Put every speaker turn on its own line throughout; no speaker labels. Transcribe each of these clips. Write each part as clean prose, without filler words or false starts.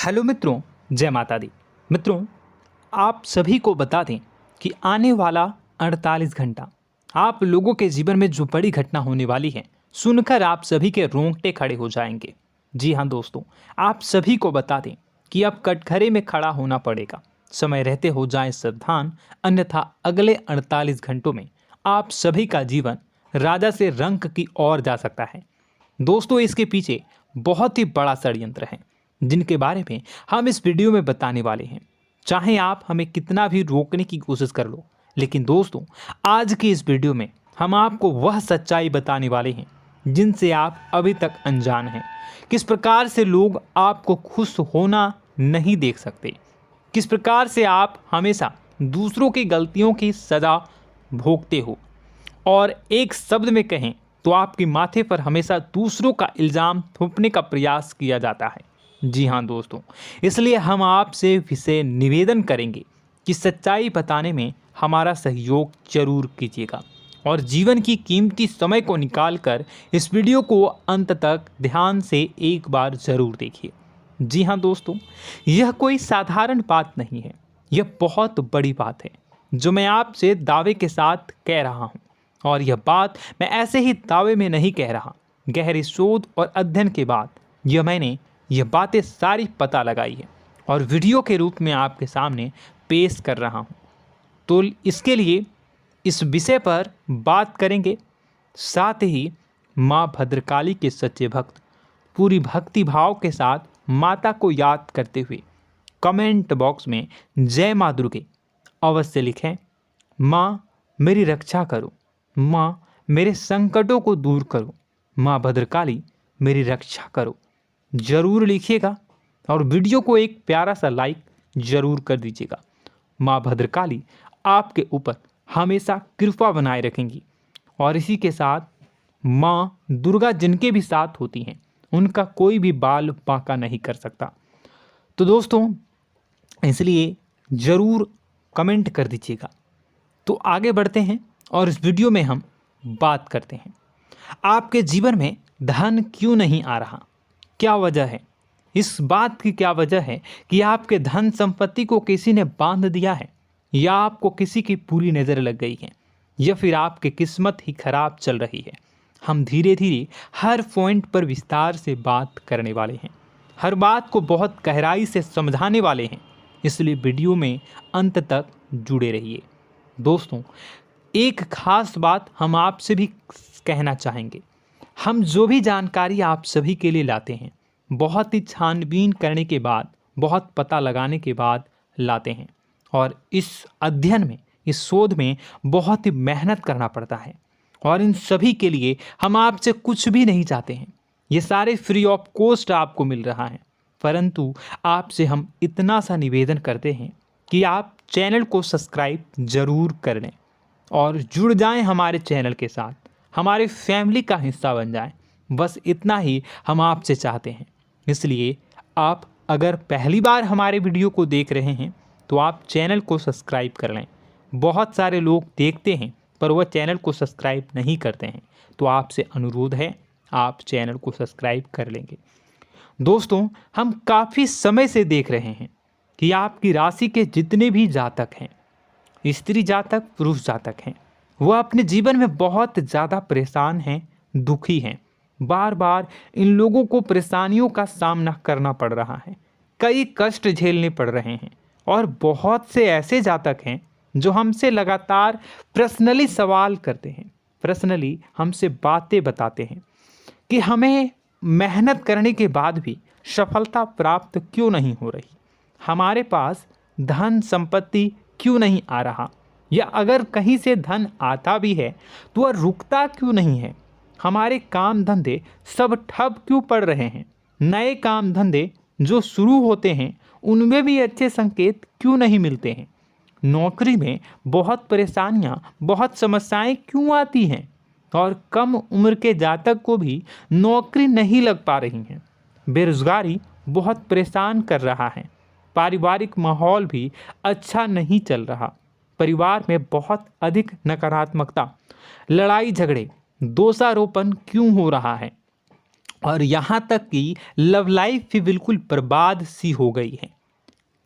Hello मित्रों, जय माता दी। मित्रों, आप सभी को बता दें कि आने वाला 48 घंटा आप लोगों के जीवन में जो बड़ी घटना होने वाली है, सुनकर आप सभी के रोंगटे खड़े हो जाएंगे। जी हाँ दोस्तों, आप सभी को बता दें कि अब कटघरे में खड़ा होना पड़ेगा। समय रहते हो जाएं सावधान, अन्यथा अगले 48 घंटों में आप सभी का जीवन राजा से रंक की ओर जा सकता है। दोस्तों, इसके पीछे बहुत ही बड़ा षड्यंत्र है जिनके बारे में हम इस वीडियो में बताने वाले हैं। चाहे आप हमें कितना भी रोकने की कोशिश कर लो, लेकिन दोस्तों आज की इस वीडियो में हम आपको वह सच्चाई बताने वाले हैं जिनसे आप अभी तक अनजान हैं। किस प्रकार से लोग आपको खुश होना नहीं देख सकते, किस प्रकार से आप हमेशा दूसरों की गलतियों की सज़ा भोगते हो, और एक शब्द में कहें तो आपके माथे पर हमेशा दूसरों का इल्ज़ाम थोपने का प्रयास किया जाता है। जी हाँ दोस्तों, इसलिए हम आपसे विशेष निवेदन करेंगे कि सच्चाई बताने में हमारा सहयोग जरूर कीजिएगा और जीवन की कीमती समय को निकालकर इस वीडियो को अंत तक ध्यान से एक बार ज़रूर देखिए। जी हाँ दोस्तों, यह कोई साधारण बात नहीं है, यह बहुत बड़ी बात है जो मैं आपसे दावे के साथ कह रहा हूँ। और यह बात मैं ऐसे ही दावे में नहीं कह रहा, गहरी शोध और अध्ययन के बाद मैंने यह बातें सारी पता लगाई है और वीडियो के रूप में आपके सामने पेश कर रहा हूँ। तो इसके लिए इस विषय पर बात करेंगे। साथ ही माँ भद्रकाली के सच्चे भक्त पूरी भक्ति भाव के साथ माता को याद करते हुए कमेंट बॉक्स में जय माँ दुर्गे अवश्य लिखें। माँ मेरी रक्षा करो, माँ मेरे संकटों को दूर करो, माँ भद्रकाली मेरी रक्षा करो, ज़रूर लिखिएगा और वीडियो को एक प्यारा सा लाइक ज़रूर कर दीजिएगा। माँ भद्रकाली आपके ऊपर हमेशा कृपा बनाए रखेंगी और इसी के साथ माँ दुर्गा जिनके भी साथ होती हैं उनका कोई भी बाल बांका नहीं कर सकता। तो दोस्तों, इसलिए ज़रूर कमेंट कर दीजिएगा। तो आगे बढ़ते हैं और इस वीडियो में हम बात करते हैं, आपके जीवन में धन क्यों नहीं आ रहा, क्या वजह है। इस बात की क्या वजह है कि आपके धन संपत्ति को किसी ने बांध दिया है, या आपको किसी की पूरी नज़र लग गई है, या फिर आपकी किस्मत ही खराब चल रही है। हम धीरे धीरे हर पॉइंट पर विस्तार से बात करने वाले हैं, हर बात को बहुत गहराई से समझाने वाले हैं, इसलिए वीडियो में अंत तक जुड़े रहिए। दोस्तों, एक खास बात हम आपसे भी कहना चाहेंगे। हम जो भी जानकारी आप सभी के लिए लाते हैं, बहुत ही छानबीन करने के बाद, बहुत पता लगाने के बाद लाते हैं, और इस अध्ययन में, इस शोध में बहुत ही मेहनत करना पड़ता है। और इन सभी के लिए हम आपसे कुछ भी नहीं चाहते हैं, ये सारे फ्री ऑफ कॉस्ट आपको मिल रहा है। परंतु आपसे हम इतना सा निवेदन करते हैं कि आप चैनल को सब्सक्राइब ज़रूर कर लें और जुड़ जाएं हमारे चैनल के साथ, हमारे फैमिली का हिस्सा बन जाएं। बस इतना ही हम आपसे चाहते हैं। इसलिए आप अगर पहली बार हमारे वीडियो को देख रहे हैं तो आप चैनल को सब्सक्राइब कर लें। बहुत सारे लोग देखते हैं पर वह चैनल को सब्सक्राइब नहीं करते हैं, तो आपसे अनुरोध है आप चैनल को सब्सक्राइब कर लेंगे। दोस्तों, हम काफ़ी समय से देख रहे हैं कि आपकी राशि के जितने भी जातक हैं, स्त्री जातक, पुरुष जातक हैं, वह अपने जीवन में बहुत ज़्यादा परेशान हैं, दुखी हैं। बार बार इन लोगों को परेशानियों का सामना करना पड़ रहा है, कई कष्ट झेलने पड़ रहे हैं। और बहुत से ऐसे जातक हैं जो हमसे लगातार पर्सनली सवाल करते हैं, पर्सनली हमसे बातें बताते हैं कि हमें मेहनत करने के बाद भी सफलता प्राप्त क्यों नहीं हो रही, हमारे पास धन संपत्ति क्यों नहीं आ रहा, या अगर कहीं से धन आता भी है तो वह रुकता क्यों नहीं है, हमारे काम धंधे सब ठप क्यों पड़ रहे हैं, नए काम धंधे जो शुरू होते हैं उनमें भी अच्छे संकेत क्यों नहीं मिलते हैं, नौकरी में बहुत परेशानियां, बहुत समस्याएं क्यों आती हैं, और कम उम्र के जातक को भी नौकरी नहीं लग पा रही हैं, बेरोजगारी बहुत परेशान कर रहा है, पारिवारिक माहौल भी अच्छा नहीं चल रहा, परिवार में बहुत अधिक नकारात्मकता, लड़ाई झगड़े, दोषारोपण क्यों हो रहा है, और यहाँ तक कि लव लाइफ भी बिल्कुल बर्बाद सी हो गई है।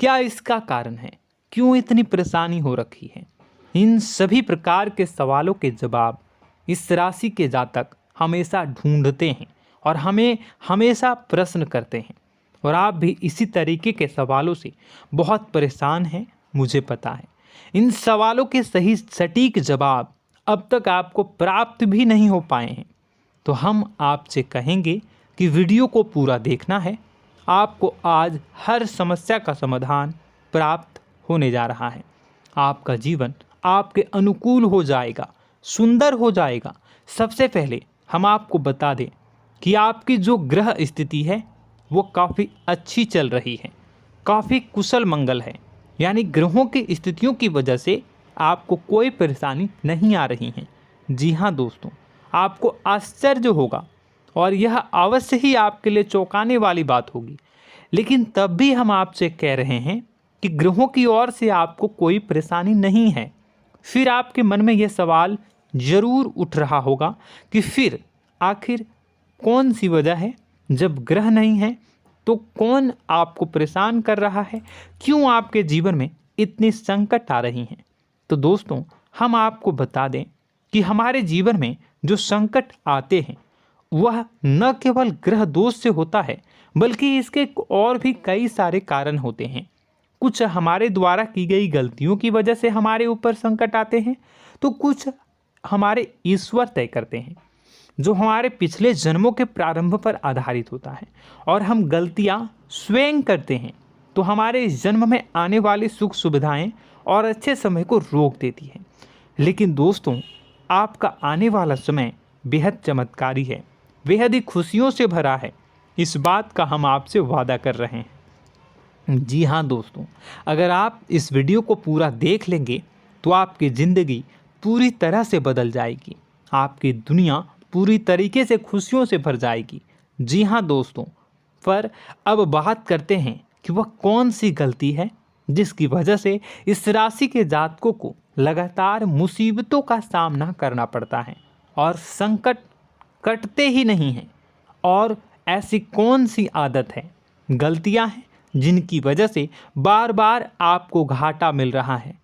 क्या इसका कारण है? क्यों इतनी परेशानी हो रखी है? इन सभी प्रकार के सवालों के जवाब इस राशि के जातक हमेशा ढूंढते हैं और हमें हमेशा प्रश्न करते हैं। और आप भी इसी तरीके के सवालों से बहुत परेशान हैं, मुझे पता है। इन सवालों के सही सटीक जवाब अब तक आपको प्राप्त भी नहीं हो पाए हैं, तो हम आपसे कहेंगे कि वीडियो को पूरा देखना है। आपको आज हर समस्या का समाधान प्राप्त होने जा रहा है। आपका जीवन आपके अनुकूल हो जाएगा, सुंदर हो जाएगा। सबसे पहले हम आपको बता दें कि आपकी जो ग्रह स्थिति है वो काफ़ी अच्छी चल रही है, काफ़ी कुशल मंगल है। यानी ग्रहों की स्थितियों की वजह से आपको कोई परेशानी नहीं आ रही है। जी हाँ दोस्तों, आपको आश्चर्य होगा और यह अवश्य ही आपके लिए चौंकाने वाली बात होगी, लेकिन तब भी हम आपसे कह रहे हैं कि ग्रहों की ओर से आपको कोई परेशानी नहीं है। फिर आपके मन में यह सवाल जरूर उठ रहा होगा कि फिर आखिर कौन सी वजह है? जब ग्रह नहीं है तो कौन आपको परेशान कर रहा है? क्यों आपके जीवन में इतनी संकट आ रही हैं? तो दोस्तों, हम आपको बता दें कि हमारे जीवन में जो संकट आते हैं वह न केवल ग्रह दोष से होता है, बल्कि इसके और भी कई सारे कारण होते हैं। कुछ हमारे द्वारा की गई गलतियों की वजह से हमारे ऊपर संकट आते हैं, तो कुछ हमारे ईश्वर तय करते हैं, जो हमारे पिछले जन्मों के प्रारंभ पर आधारित होता है। और हम गलतियां स्वयं करते हैं तो हमारे इस जन्म में आने वाली सुख सुविधाएं और अच्छे समय को रोक देती है। लेकिन दोस्तों, आपका आने वाला समय बेहद चमत्कारी है, बेहद ही खुशियों से भरा है। इस बात का हम आपसे वादा कर रहे हैं। जी हाँ दोस्तों, अगर आप इस वीडियो को पूरा देख लेंगे तो आपकी ज़िंदगी पूरी तरह से बदल जाएगी, आपकी दुनिया पूरी तरीके से खुशियों से भर जाएगी। जी हाँ दोस्तों, पर अब बात करते हैं कि वह कौन सी गलती है जिसकी वजह से इस राशि के जातकों को लगातार मुसीबतों का सामना करना पड़ता है और संकट कटते ही नहीं हैं। और ऐसी कौन सी आदत है, गलतियां हैं जिनकी वजह से बार बार आपको घाटा मिल रहा है,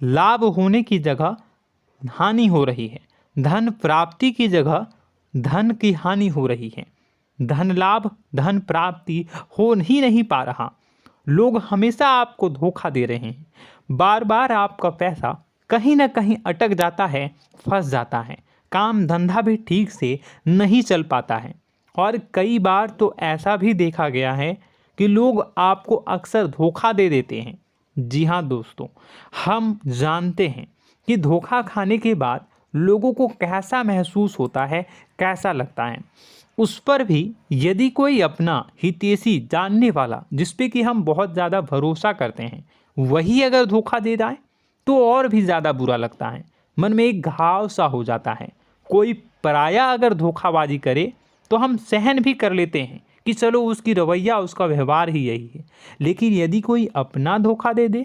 लाभ होने की जगह हानि हो रही है, धन प्राप्ति की जगह धन की हानि हो रही है, धन लाभ धन प्राप्ति हो ही नहीं पा रहा, लोग हमेशा आपको धोखा दे रहे हैं, बार बार आपका पैसा कहीं ना कहीं अटक जाता है, फंस जाता है, काम धंधा भी ठीक से नहीं चल पाता है। और कई बार तो ऐसा भी देखा गया है कि लोग आपको अक्सर धोखा दे देते हैं। जी हाँ दोस्तों, हम जानते हैं कि धोखा खाने के बाद लोगों को कैसा महसूस होता है, कैसा लगता है। उस पर भी यदि कोई अपना हितैषी जानने वाला, जिस पे कि हम बहुत ज़्यादा भरोसा करते हैं, वही अगर धोखा दे जाए तो और भी ज़्यादा बुरा लगता है, मन में एक घाव सा हो जाता है। कोई पराया अगर धोखाबाजी करे तो हम सहन भी कर लेते हैं कि चलो उसकी रवैया उसका व्यवहार ही यही है, लेकिन यदि कोई अपना धोखा दे दे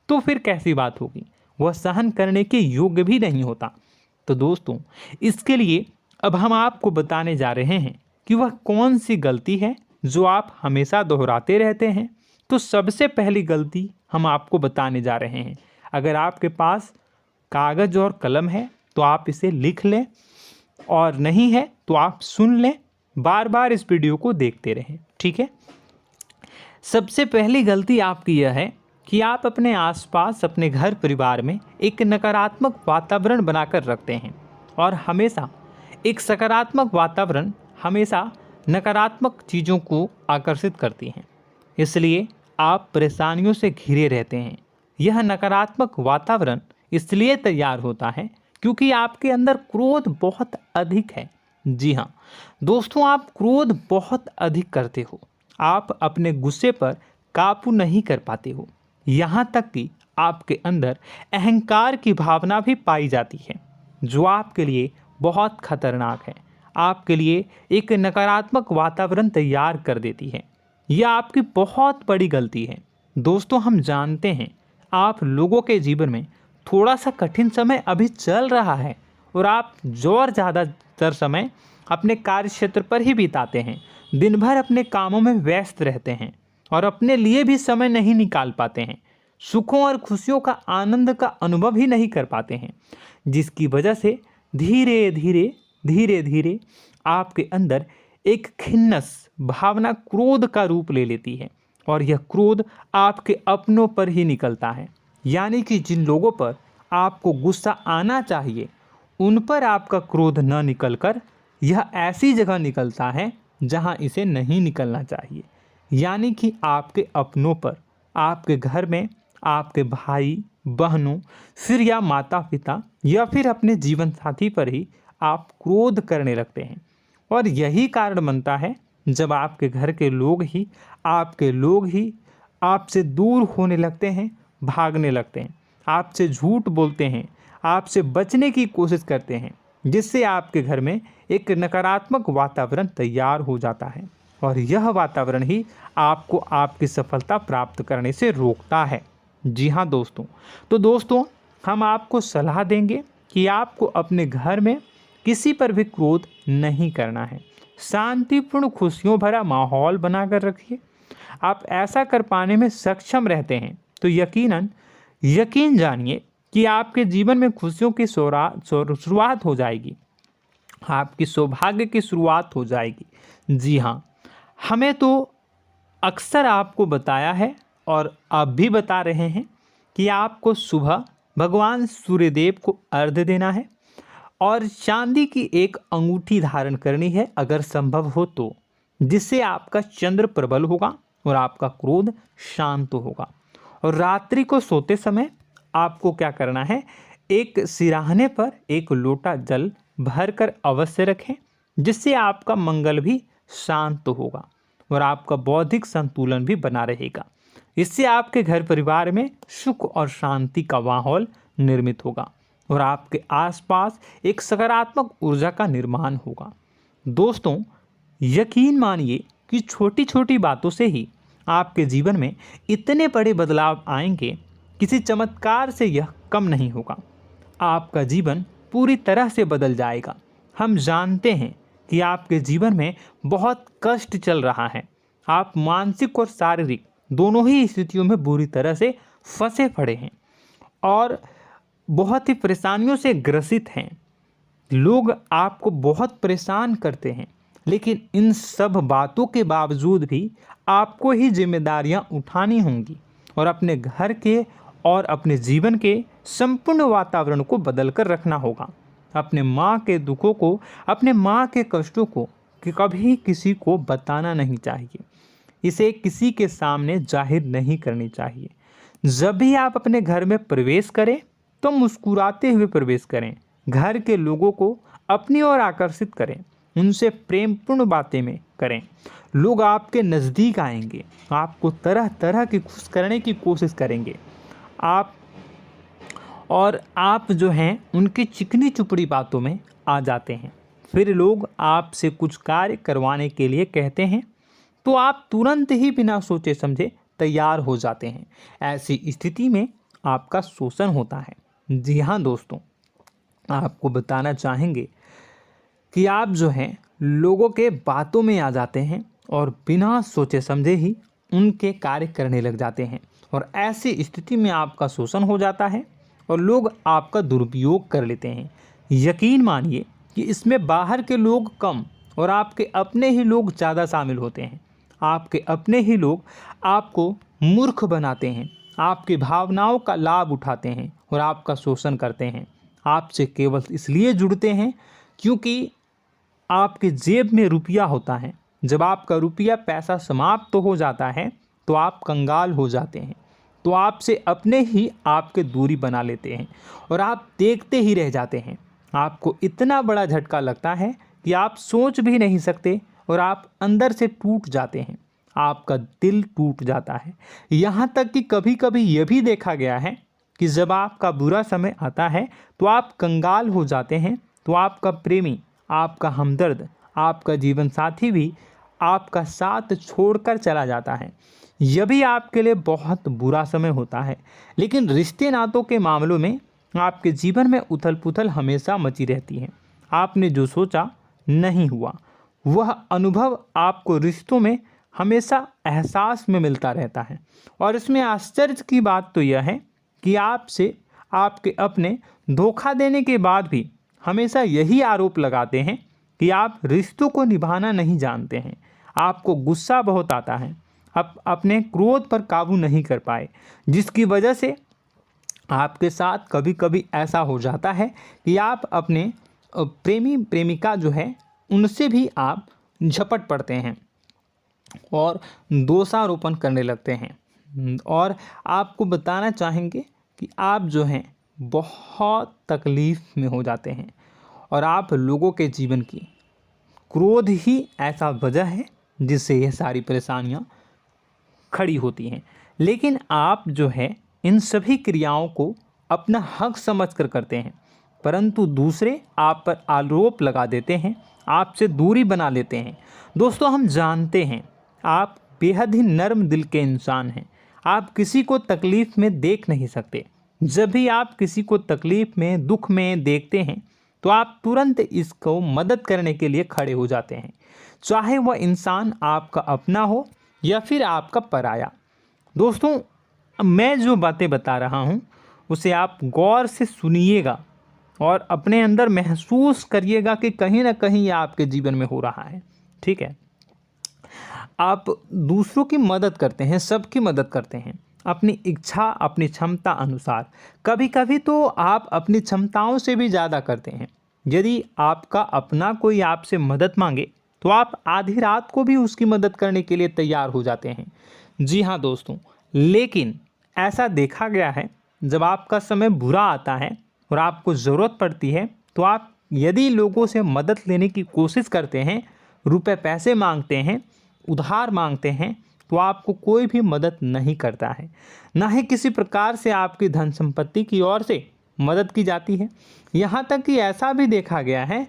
तो फिर कैसी बात होगी, वह सहन करने के योग्य भी नहीं होता। तो दोस्तों, इसके लिए अब हम आपको बताने जा रहे हैं कि वह कौन सी गलती है जो आप हमेशा दोहराते रहते हैं। तो सबसे पहली गलती हम आपको बताने जा रहे हैं। अगर आपके पास कागज़ और कलम है तो आप इसे लिख लें, और नहीं है तो आप सुन लें, बार बार इस वीडियो को देखते रहें, ठीक है। सबसे पहली गलती आपकी यह है कि आप अपने आसपास, अपने घर परिवार में एक नकारात्मक वातावरण बनाकर रखते हैं, और हमेशा एक सकारात्मक वातावरण हमेशा नकारात्मक चीज़ों को आकर्षित करती हैं। इसलिए आप परेशानियों से घिरे रहते हैं। यह नकारात्मक वातावरण इसलिए तैयार होता है क्योंकि आपके अंदर क्रोध बहुत अधिक है। जी हाँ दोस्तों, आप क्रोध बहुत अधिक करते हो, आप अपने गुस्से पर काबू नहीं कर पाते हो, यहाँ तक कि आपके अंदर अहंकार की भावना भी पाई जाती है, जो आपके लिए बहुत खतरनाक है, आपके लिए एक नकारात्मक वातावरण तैयार कर देती है। यह आपकी बहुत बड़ी गलती है। दोस्तों, हम जानते हैं आप लोगों के जीवन में थोड़ा सा कठिन समय अभी चल रहा है और आप और ज़्यादा अधिकतर समय अपने कार्य क्षेत्र पर ही बिताते हैं, दिन भर अपने कामों में व्यस्त रहते हैं और अपने लिए भी समय नहीं निकाल पाते हैं, सुखों और खुशियों का आनंद का अनुभव ही नहीं कर पाते हैं, जिसकी वजह से धीरे धीरे आपके अंदर एक खिन्नस भावना क्रोध का रूप ले लेती है और यह क्रोध आपके अपनों पर ही निकलता है। यानी कि जिन लोगों पर आपको गुस्सा आना चाहिए उन पर आपका क्रोध न निकलकर यह ऐसी जगह निकलता है जहां इसे नहीं निकलना चाहिए। यानी कि आपके अपनों पर, आपके घर में आपके भाई बहनों, फिर या माता पिता या फिर अपने जीवन साथी पर ही आप क्रोध करने लगते हैं। और यही कारण बनता है जब आपके घर के लोग ही आपसे दूर होने लगते हैं, भागने लगते हैं, आपसे झूठ बोलते हैं, आपसे बचने की कोशिश करते हैं, जिससे आपके घर में एक नकारात्मक वातावरण तैयार हो जाता है और यह वातावरण ही आपको आपकी सफलता प्राप्त करने से रोकता है। जी हाँ दोस्तों, तो दोस्तों हम आपको सलाह देंगे कि आपको अपने घर में किसी पर भी क्रोध नहीं करना है। शांतिपूर्ण खुशियों भरा माहौल बनाकर रखिए। आप ऐसा कर पाने में सक्षम रहते हैं तो यकीन जानिए कि आपके जीवन में खुशियों की शुरुआत हो जाएगी, आपकी सौभाग्य की शुरुआत हो जाएगी। जी हाँ, हमें तो अक्सर आपको बताया है और अब भी बता रहे हैं कि आपको सुबह भगवान सूर्यदेव को अर्घ्य देना है और चांदी की एक अंगूठी धारण करनी है अगर संभव हो तो, जिससे आपका चंद्र प्रबल होगा और आपका क्रोध शांत होगा। और रात्रि को सोते समय आपको क्या करना है, एक सिराहने पर एक लोटा जल भरकर अवश्य रखें, जिससे आपका मंगल भी शांत होगा और आपका बौद्धिक संतुलन भी बना रहेगा। इससे आपके घर परिवार में सुख और शांति का माहौल निर्मित होगा और आपके आसपास एक सकारात्मक ऊर्जा का निर्माण होगा। दोस्तों यकीन मानिए कि छोटी छोटी बातों से ही आपके जीवन में इतने बड़े बदलाव आएंगे, किसी चमत्कार से यह कम नहीं होगा। आपका जीवन पूरी तरह से बदल जाएगा। हम जानते हैं कि आपके जीवन में बहुत कष्ट चल रहा है, आप मानसिक और शारीरिक दोनों ही स्थितियों में बुरी तरह से फंसे पड़े हैं और बहुत ही परेशानियों से ग्रसित हैं। लोग आपको बहुत परेशान करते हैं, लेकिन इन सब बातों के बावजूद भी आपको ही जिम्मेदारियां उठानी होंगी और अपने घर के और अपने जीवन के संपूर्ण वातावरण को बदल कर रखना होगा। अपने माँ के दुखों को, अपने माँ के कष्टों को कभी किसी को बताना नहीं चाहिए, इसे किसी के सामने जाहिर नहीं करनी चाहिए। जब भी आप अपने घर में प्रवेश करें तो मुस्कुराते हुए प्रवेश करें, घर के लोगों को अपनी ओर आकर्षित करें, उनसे प्रेमपूर्ण बातें में करें। लोग आपके नज़दीक आएंगे, आपको तरह तरह की खुश करने की कोशिश करेंगे। आप जो हैं उनकी चिकनी चुपड़ी बातों में आ जाते हैं। फिर लोग आपसे कुछ कार्य करवाने के लिए कहते हैं तो आप तुरंत ही बिना सोचे समझे तैयार हो जाते हैं। ऐसी स्थिति में आपका शोषण होता है। जी हाँ दोस्तों, आपको बताना चाहेंगे कि आप जो हैं लोगों के बातों में आ जाते हैं और बिना सोचे समझे ही उनके कार्य करने लग जाते हैं और ऐसी स्थिति में आपका शोषण हो जाता है और लोग आपका दुरुपयोग कर लेते हैं। यकीन मानिए कि इसमें बाहर के लोग कम और आपके अपने ही लोग ज़्यादा शामिल होते हैं। आपके अपने ही लोग आपको मूर्ख बनाते हैं, आपकी भावनाओं का लाभ उठाते हैं और आपका शोषण करते हैं। आपसे केवल इसलिए जुड़ते हैं क्योंकि आपके जेब में रुपया होता है। जब आपका रुपया पैसा समाप्त हो जाता है तो आप कंगाल हो जाते हैं, तो आपसे अपने ही आपके दूरी बना लेते हैं और आप देखते ही रह जाते हैं। आपको इतना बड़ा झटका लगता है कि आप सोच भी नहीं सकते और आप अंदर से टूट जाते हैं, आपका दिल टूट जाता है। यहाँ तक कि कभी कभी यह भी देखा गया है कि जब आपका बुरा समय आता है तो आप कंगाल हो जाते हैं, तो आपका प्रेमी, आपका हमदर्द, आपका जीवन साथी भी आपका साथ छोड़कर चला जाता है। यह भी आपके लिए बहुत बुरा समय होता है। लेकिन रिश्ते नातों के मामलों में आपके जीवन में उथल पुथल हमेशा मची रहती है। आपने जो सोचा नहीं हुआ। वह अनुभव आपको रिश्तों में हमेशा एहसास में मिलता रहता है। और इसमें आश्चर्य की बात तो यह है कि आपसे आपके अपने धोखा देने के बाद भी हमेशा यही आरोप लगाते हैं कि आप रिश्तों को निभाना नहीं जानते हैं। आपको गुस्सा बहुत आता है, आप अपने क्रोध पर काबू नहीं कर पाए, जिसकी वजह से आपके साथ कभी कभी ऐसा हो जाता है कि आप अपने प्रेमी प्रेमिका जो है उनसे भी आप झपट पड़ते हैं और दोषारोपण करने लगते हैं। और आपको बताना चाहेंगे कि आप जो हैं बहुत तकलीफ़ में हो जाते हैं और आप लोगों के जीवन की क्रोध ही ऐसा वजह है जिससे ये सारी परेशानियां खड़ी होती हैं। लेकिन आप जो है इन सभी क्रियाओं को अपना हक समझकर करते हैं, परंतु दूसरे आप पर आरोप लगा देते हैं, आपसे दूरी बना लेते हैं। दोस्तों, हम जानते हैं आप बेहद ही नर्म दिल के इंसान हैं। आप किसी को तकलीफ़ में देख नहीं सकते। जब भी आप किसी को तकलीफ़ में, दुख में देखते हैं तो आप तुरंत इसको मदद करने के लिए खड़े हो जाते हैं, चाहे वह इंसान आपका अपना हो या फिर आपका पराया। दोस्तों, मैं जो बातें बता रहा हूँ उसे आप गौर से सुनिएगा और अपने अंदर महसूस करिएगा कि कहीं ना कहीं ये आपके जीवन में हो रहा है। ठीक है, आप दूसरों की मदद करते हैं, सबकी मदद करते हैं अपनी इच्छा, अपनी क्षमता अनुसार। कभी कभी तो आप अपनी क्षमताओं से भी ज़्यादा करते हैं। यदि आपका अपना कोई आपसे मदद मांगे तो आप आधी रात को भी उसकी मदद करने के लिए तैयार हो जाते हैं। जी हाँ दोस्तों, लेकिन ऐसा देखा गया है जब आपका समय बुरा आता है और आपको ज़रूरत पड़ती है तो आप यदि लोगों से मदद लेने की कोशिश करते हैं, रुपए पैसे मांगते हैं, उधार मांगते हैं, तो आपको कोई भी मदद नहीं करता है। ना ही किसी प्रकार से आपकी धन संपत्ति की ओर से मदद की जाती है। यहाँ तक कि ऐसा भी देखा गया है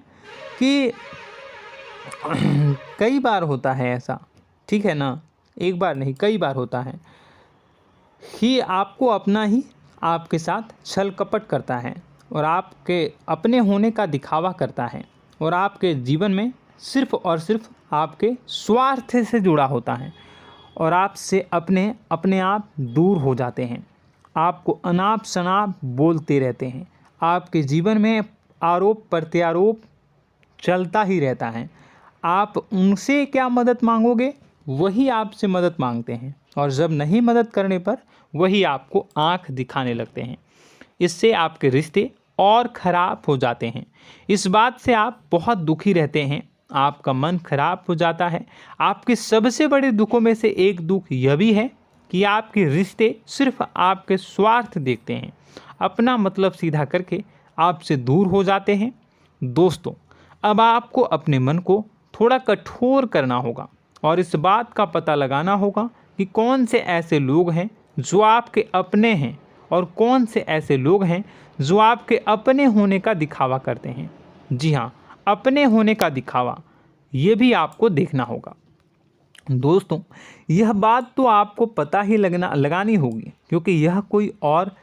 कि कई बार होता है ऐसा, ठीक है ना, एक बार नहीं कई बार होता है कि आपको अपना ही आपके साथ छल कपट करता है और आपके अपने होने का दिखावा करता है और आपके जीवन में सिर्फ और सिर्फ आपके स्वार्थ से जुड़ा होता है और आपसे अपने आप दूर हो जाते हैं। आपको अनाप शनाप बोलते रहते हैं। आपके जीवन में आरोप प्रत्यारोप चलता ही रहता है। आप उनसे क्या मदद मांगोगे, वही आपसे मदद मांगते हैं और जब नहीं मदद करने पर वही आपको आंख दिखाने लगते हैं। इससे आपके रिश्ते और ख़राब हो जाते हैं। इस बात से आप बहुत दुखी रहते हैं, आपका मन खराब हो जाता है। आपके सबसे बड़े दुखों में से एक दुख यह भी है कि आपके रिश्ते सिर्फ आपके स्वार्थ देखते हैं, अपना मतलब सीधा करके आपसे दूर हो जाते हैं। दोस्तों, अब आपको अपने मन को थोड़ा कठोर करना होगा और इस बात का पता लगाना होगा कि कौन से ऐसे लोग हैं जो आपके अपने हैं और कौन से ऐसे लोग हैं जो आपके अपने होने का दिखावा करते हैं। जी हाँ, अपने होने का दिखावा, ये भी आपको देखना होगा। दोस्तों, यह बात तो आपको पता ही लगानी होगी, क्योंकि यह कोई और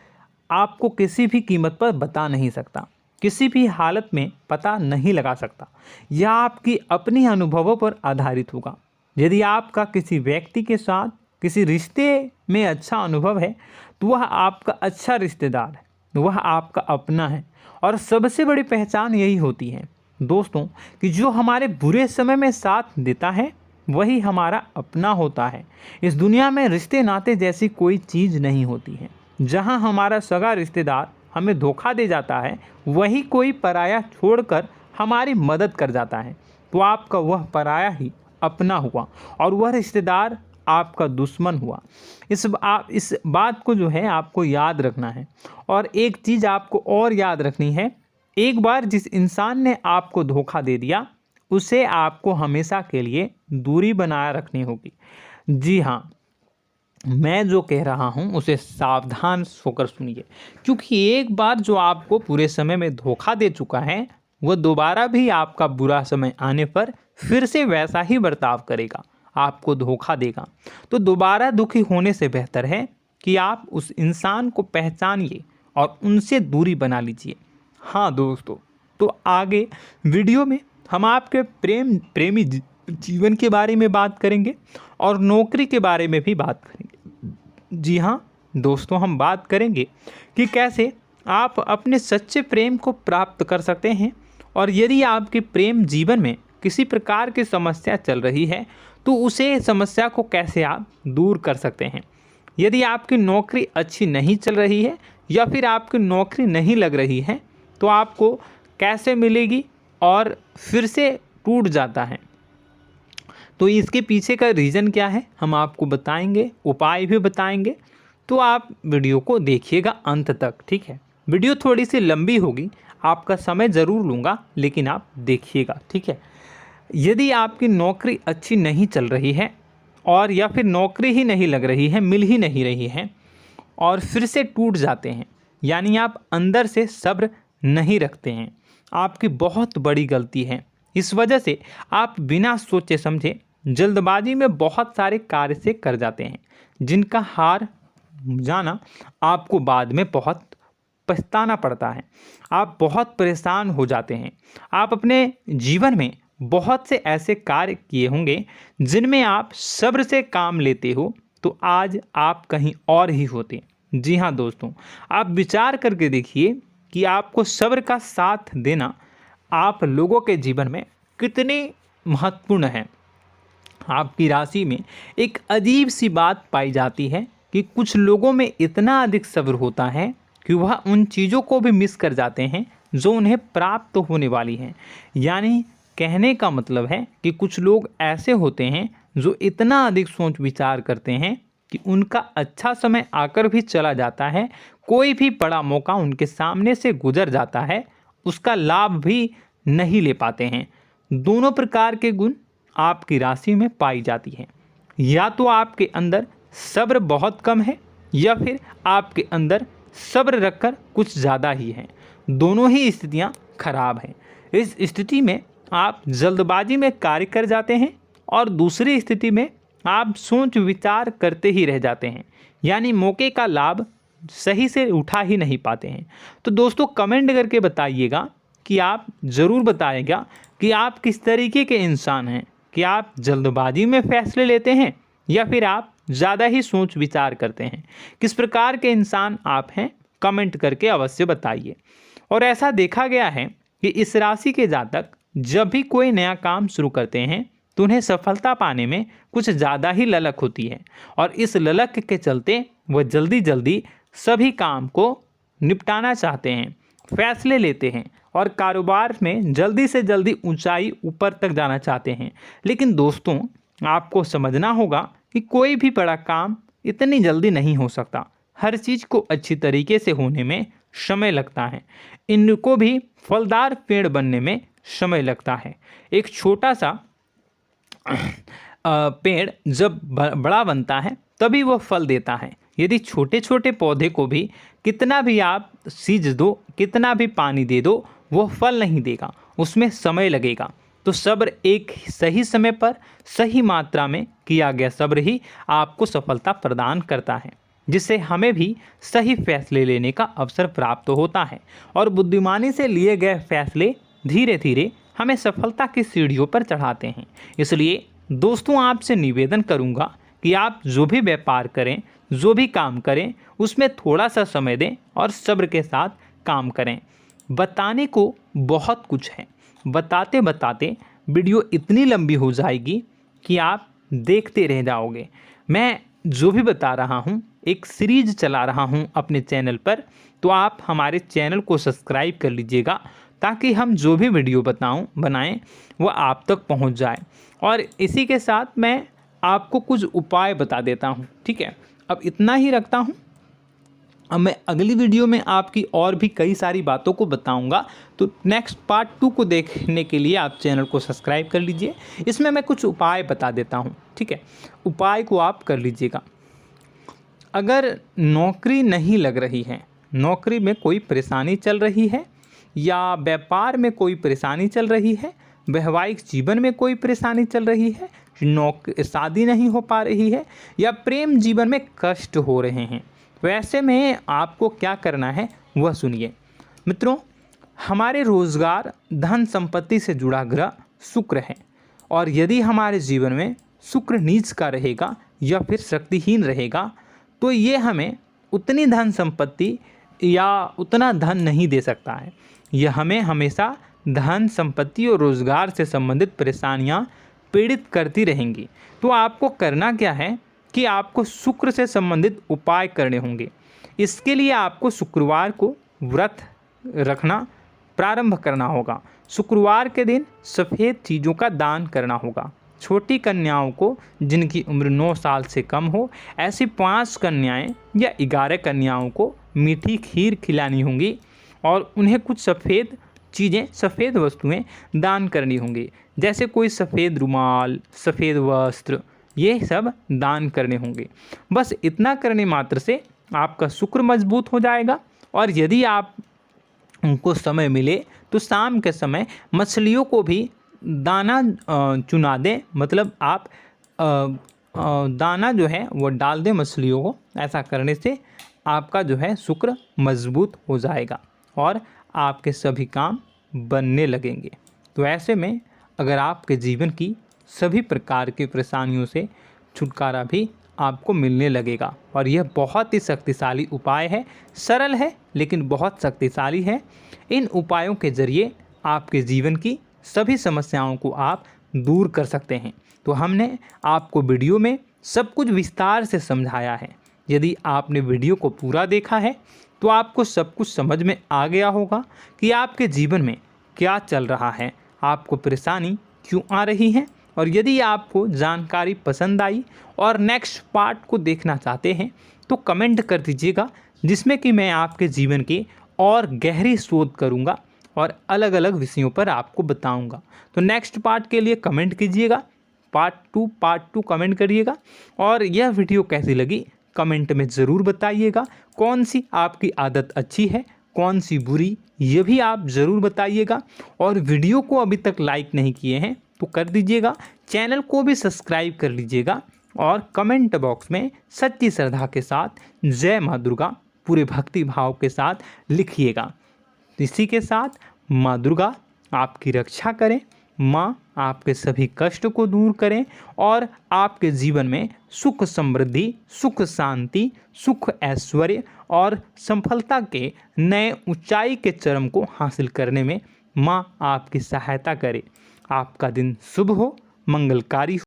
आपको किसी भी कीमत पर बता नहीं सकता, किसी भी हालत में पता नहीं लगा सकता। यह आपकी अपनी अनुभवों पर आधारित होगा। यदि आपका किसी व्यक्ति के साथ किसी रिश्ते में अच्छा अनुभव है तो वह आपका अच्छा रिश्तेदार है, वह आपका अपना है। और सबसे बड़ी पहचान यही होती है दोस्तों कि जो हमारे बुरे समय में साथ देता है वही हमारा अपना होता है। इस दुनिया में रिश्ते नाते जैसी कोई चीज़ नहीं होती है। जहां हमारा सगा रिश्तेदार हमें धोखा दे जाता है, वही कोई पराया छोड़कर हमारी मदद कर जाता है, तो आपका वह पराया ही अपना हुआ और वह रिश्तेदार आपका दुश्मन हुआ। इस बात को जो है आपको याद रखना है। और एक चीज़ आपको और याद रखनी है, एक बार जिस इंसान ने आपको धोखा दे दिया उसे आपको हमेशा के लिए दूरी बनाए रखनी होगी। जी हाँ, मैं जो कह रहा हूँ उसे सावधान होकर सुनिए, क्योंकि एक बार जो आपको पूरे समय में धोखा दे चुका है वह दोबारा भी आपका बुरा समय आने पर फिर से वैसा ही बर्ताव करेगा, आपको धोखा देगा। तो दोबारा दुखी होने से बेहतर है कि आप उस इंसान को पहचानिए और उनसे दूरी बना लीजिए। हाँ दोस्तों, तो आगे वीडियो में हम आपके प्रेमी जीवन के बारे में बात करेंगे और नौकरी के बारे में भी बात करेंगे। जी हाँ दोस्तों, हम बात करेंगे कि कैसे आप अपने सच्चे प्रेम को प्राप्त कर सकते हैं, और यदि आपके प्रेम जीवन में किसी प्रकार की समस्या चल रही है तो उसे समस्या को कैसे आप दूर कर सकते हैं। यदि आपकी नौकरी अच्छी नहीं चल रही है या फिर आपकी नौकरी नहीं लग रही है तो आपको कैसे मिलेगी और फिर से टूट जाता है, तो इसके पीछे का रीज़न क्या है हम आपको बताएंगे, उपाय भी बताएंगे। तो आप वीडियो को देखिएगा अंत तक, ठीक है। वीडियो थोड़ी सी लंबी होगी, आपका समय ज़रूर लूँगा, लेकिन आप देखिएगा, ठीक है। यदि आपकी नौकरी अच्छी नहीं चल रही है और या फिर नौकरी ही नहीं लग रही है, मिल ही नहीं रही है और फिर से टूट जाते हैं, यानी आप अंदर से सब्र नहीं रखते हैं, आपकी बहुत बड़ी गलती है। इस वजह से आप बिना सोचे समझे जल्दबाजी में बहुत सारे कार्य से कर जाते हैं, जिनका हार जाना आपको बाद में बहुत पछताना पड़ता है। आप बहुत परेशान हो जाते हैं। आप अपने जीवन में बहुत से ऐसे कार्य किए होंगे जिनमें आप सब्र से काम लेते हो, तो आज आप कहीं और ही होते। जी हाँ दोस्तों, आप विचार करके देखिए कि आपको सब्र का साथ देना आप लोगों के जीवन में कितनी महत्वपूर्ण है। आपकी राशि में एक अजीब सी बात पाई जाती है कि कुछ लोगों में इतना अधिक सब्र होता है कि वह उन चीज़ों को भी मिस कर जाते हैं जो उन्हें प्राप्त होने वाली हैं। यानी कहने का मतलब है कि कुछ लोग ऐसे होते हैं जो इतना अधिक सोच विचार करते हैं कि उनका अच्छा समय आकर भी चला जाता है, कोई भी बड़ा मौका उनके सामने से गुजर जाता है, उसका लाभ भी नहीं ले पाते हैं। दोनों प्रकार के गुण आपकी राशि में पाई जाती हैं। या तो आपके अंदर सब्र बहुत कम है या फिर आपके अंदर सब्र रखकर कुछ ज़्यादा ही है। दोनों ही स्थितियाँ खराब हैं। इस स्थिति में आप जल्दबाजी में कार्य कर जाते हैं और दूसरी स्थिति में आप सोच विचार करते ही रह जाते हैं, यानी मौके का लाभ सही से उठा ही नहीं पाते हैं। तो दोस्तों कमेंट करके बताइएगा कि आप ज़रूर बताइएगा कि आप किस तरीके के इंसान हैं, कि आप जल्दबाजी में फैसले लेते हैं या फिर आप ज़्यादा ही सोच विचार करते हैं। किस प्रकार के इंसान आप हैं, कमेंट करके अवश्य बताइए। और ऐसा देखा गया है कि इस राशि के जातक जब भी कोई नया काम शुरू करते हैं तो उन्हें सफलता पाने में कुछ ज़्यादा ही ललक होती है, और इस ललक के चलते वह जल्दी जल्दी सभी काम को निपटाना चाहते हैं, फैसले लेते हैं और कारोबार में जल्दी से जल्दी ऊंचाई ऊपर तक जाना चाहते हैं। लेकिन दोस्तों आपको समझना होगा कि कोई भी बड़ा काम इतनी जल्दी नहीं हो सकता। हर चीज़ को अच्छी तरीके से होने में समय लगता है। इनको भी फलदार पेड़ बनने में समय लगता है। एक छोटा सा पेड़ जब बड़ा बनता है तभी वह फल देता है। यदि छोटे छोटे पौधे को भी कितना भी आप सींच दो, कितना भी पानी दे दो, वो फल नहीं देगा, उसमें समय लगेगा। तो सब्र एक सही समय पर सही मात्रा में किया गया सब्र ही आपको सफलता प्रदान करता है, जिससे हमें भी सही फैसले लेने का अवसर प्राप्त होता है। और बुद्धिमानी से लिए गए फैसले धीरे धीरे हमें सफलता की सीढ़ियों पर चढ़ाते हैं। इसलिए दोस्तों आपसे निवेदन करूंगा कि आप जो भी व्यापार करें, जो भी काम करें, उसमें थोड़ा सा समय दें और सब्र के साथ काम करें। बताने को बहुत कुछ है, बताते बताते वीडियो इतनी लंबी हो जाएगी कि आप देखते रह जाओगे। मैं जो भी बता रहा हूँ एक सीरीज चला रहा हूँ अपने चैनल पर, तो आप हमारे चैनल को सब्सक्राइब कर लीजिएगा ताकि हम जो भी वीडियो बनाएं वो आप तक पहुँच जाए। और इसी के साथ मैं आपको कुछ उपाय बता देता हूँ, ठीक है। अब इतना ही रखता हूँ। अब मैं अगली वीडियो में आपकी और भी कई सारी बातों को बताऊंगा, तो नेक्स्ट पार्ट 2 को देखने के लिए आप चैनल को सब्सक्राइब कर लीजिए। इसमें मैं कुछ उपाय बता देता हूं, ठीक है। उपाय को आप कर लीजिएगा। अगर नौकरी नहीं लग रही है, नौकरी में कोई परेशानी चल रही है, या व्यापार में कोई परेशानी चल रही है, वैवाहिक जीवन में कोई परेशानी चल रही है, शादी नहीं हो पा रही है, या प्रेम जीवन में कष्ट हो रहे हैं, वैसे में आपको क्या करना है वह सुनिए। मित्रों, हमारे रोजगार, धन संपत्ति से जुड़ा ग्रह शुक्र है, और यदि हमारे जीवन में शुक्र नीच का रहेगा या फिर शक्तिहीन रहेगा तो ये हमें उतनी धन संपत्ति या उतना धन नहीं दे सकता है। यह हमें हमेशा धन संपत्ति और रोजगार से संबंधित परेशानियां पीड़ित करती रहेंगी। तो आपको करना क्या है कि आपको शुक्र से संबंधित उपाय करने होंगे। इसके लिए आपको शुक्रवार को व्रत रखना प्रारंभ करना होगा। शुक्रवार के दिन सफ़ेद चीज़ों का दान करना होगा। छोटी कन्याओं को जिनकी उम्र 9 साल से कम हो, ऐसी 5 कन्याएं या 11 कन्याओं को मीठी खीर खिलानी होंगी और उन्हें कुछ सफ़ेद चीज़ें, सफ़ेद वस्तुएं दान करनी होंगी, जैसे कोई सफ़ेद रुमाल, सफ़ेद वस्त्र, ये सब दान करने होंगे। बस इतना करने मात्र से आपका शुक्र मजबूत हो जाएगा। और यदि आप उनको समय मिले तो शाम के समय मछलियों को भी दाना चुना दें, मतलब आप दाना जो है वो डाल दें मछलियों को। ऐसा करने से आपका जो है शुक्र मजबूत हो जाएगा और आपके सभी काम बनने लगेंगे। तो ऐसे में अगर आपके जीवन की सभी प्रकार की परेशानियों से छुटकारा भी आपको मिलने लगेगा। और यह बहुत ही शक्तिशाली उपाय है, सरल है लेकिन बहुत शक्तिशाली है। इन उपायों के ज़रिए आपके जीवन की सभी समस्याओं को आप दूर कर सकते हैं। तो हमने आपको वीडियो में सब कुछ विस्तार से समझाया है। यदि आपने वीडियो को पूरा देखा है तो आपको सब कुछ समझ में आ गया होगा कि आपके जीवन में क्या चल रहा है, आपको परेशानी क्यों आ रही है। और यदि आपको जानकारी पसंद आई और नेक्स्ट पार्ट को देखना चाहते हैं तो कमेंट कर दीजिएगा, जिसमें कि मैं आपके जीवन की और गहरी शोध करूंगा और अलग अलग विषयों पर आपको बताऊंगा। तो नेक्स्ट पार्ट के लिए कमेंट कीजिएगा, पार्ट टू कमेंट करिएगा। और यह वीडियो कैसी लगी कमेंट में ज़रूर बताइएगा। कौन सी आपकी आदत अच्छी है, कौन सी बुरी, ये भी आप ज़रूर बताइएगा। और वीडियो को अभी तक लाइक नहीं किए हैं तो कर दीजिएगा, चैनल को भी सब्सक्राइब कर लीजिएगा और कमेंट बॉक्स में सच्ची श्रद्धा के साथ जय माँ दुर्गा पूरे भक्ति भाव के साथ लिखिएगा। इसी के साथ माँ दुर्गा आपकी रक्षा करें, माँ आपके सभी कष्ट को दूर करें और आपके जीवन में सुख समृद्धि, सुख शांति, सुख ऐश्वर्य और सफलता के नए ऊंचाई के चरम को हासिल करने में माँ आपकी सहायता करे। आपका दिन शुभ हो, मंगलकारी हो।